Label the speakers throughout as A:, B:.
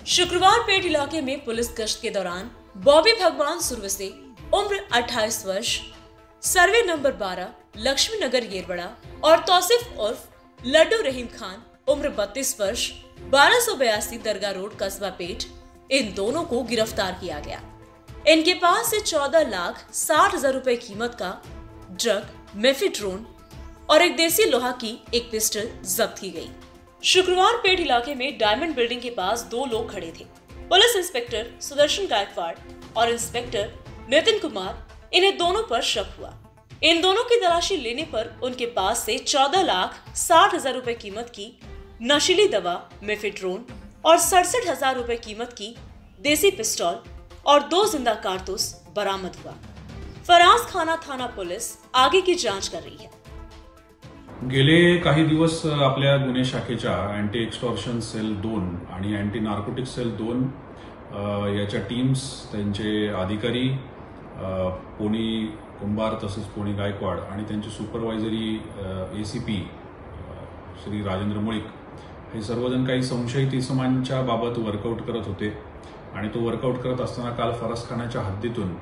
A: शुक्रवार पेट इलाके में पुलिस गश्त के दौरान बॉबी भगवान सुरवसे उम्र 28 वर्ष, सर्वे नंबर 12, लक्ष्मी नगर येरवड़ा और तौसिफ उर्फ लड्डू रहीम खान उम्र 32 वर्ष, 1282 दरगाह रोड, कस्बा पेट, इन दोनों को गिरफ्तार किया गया। इनके पास से 14,60,000 रुपए कीमत का ड्रग, मेफेड्रोन और एक देसी लोहा की एक पिस्टल जब्त की गई। शुक्रवार पेट इलाके में डायमंड बिल्डिंग के पास दो लोग खड़े थे। पुलिस इंस्पेक्टर सुदर्शन गायकवाड़ और इंस्पेक्टर नितिन कुमार, इन्हें दोनों पर शक हुआ। इन दोनों की तलाशी लेने पर उनके पास से 14,60,000 रुपए कीमत की नशीली दवा, मेफेड्रोन और 67,000 रुपए कीमत की देसी पिस्तौल और 2 जिंदा कारतूस बरामद हुआ। फराज खाना थाना पुलिस आगे की जांच कर रही है।
B: गेले काही दिवस आपल्या गुन्हे शाखेच्या अँटी एक्स्टॉर्शन सेल 2 आणि अँटी नार्कोटिक सेल 2 याच्या टीम्स, त्यांचे अधिकारी पोनी कुंभार तसेच पोनी गायकवाड आणि त्यांचे सुपरवायझरी एसीपी श्री राजेंद्र मुळीक हे सर्वजण काही संशयित इसमांच्या बाबत वर्कआउट करत होते आणि तो वर्कआउट करत असताना काल फरसखान्याच्या हद्दीतून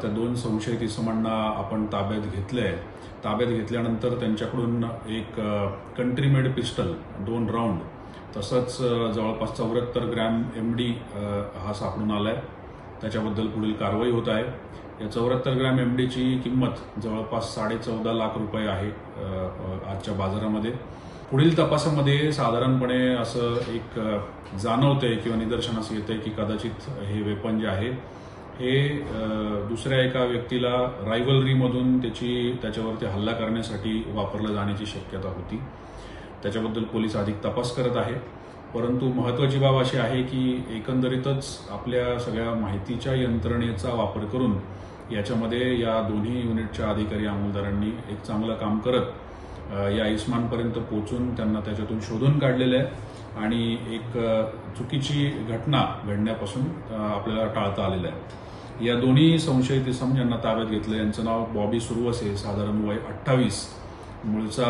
B: त्या 2 संशयित इसमांना आपण ताब्यात घेतलंय। ताब्यात घेतल्यानंतर त्यांच्याकडून एक कंट्री मेड पिस्टल 2 राऊंड तसंच जवळपास 74 ग्रॅम एमडी हा सापडून आलाय। त्याच्याबद्दल पुढील कारवाई होत आहे। या 74 ग्रॅम एमडीची किंमत जवळपास 14.5 लाख रुपये आहे आजच्या बाजारामध्ये। पुढील तपासामध्ये साधारणपणे असं एक जाणवतंय किंवा निदर्शनास येतंय की कदाचित हे वेपन जे आहे हे दुसऱ्या एका व्यक्तीला रायव्हलरीमधून त्याच्यावरती हल्ला करण्यासाठी वापरलं जाण्याची शक्यता होती। त्याच्याबद्दल पोलीस अधिक तपास करत आहे। परंतु महत्त्वाची बाब अशी आहे की एकंदरीतच आपल्या सगळ्या माहितीच्या यंत्रणेचा वापर करून याच्यामध्ये या दोन्ही युनिटच्या अधिकारी अंमलदारांनी एक चांगलं काम करत या इस्मांपर्यंत पोहोचून त्यांना त्याच्यातून शोधून काढलेलं आहे आणि एक चुकीची घटना घडण्यापासून आपल्याला टाळता आलेलं आहे। या दोन्ही संशयित इसम ज्यांना ताब्यात घेतलं यांचं नाव बॉबी सुरवसे, साधारण वय 28, मूळचा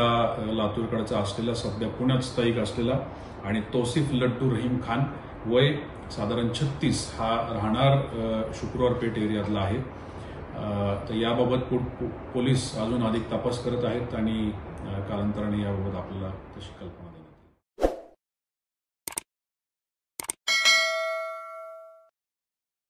B: लातूरकडचा असलेला, सध्या पुण्यात स्थायिक असलेला, आणि तौसिफ लड्डू रहीम खान वय साधारण 36 हा राहणार शुक्रवार पेठ एरियातला आहे। तर याबाबत पोलीस अजून अधिक तपास करत आहेत आणि कालांतराने याबाबत आपल्याला तशी कल्पना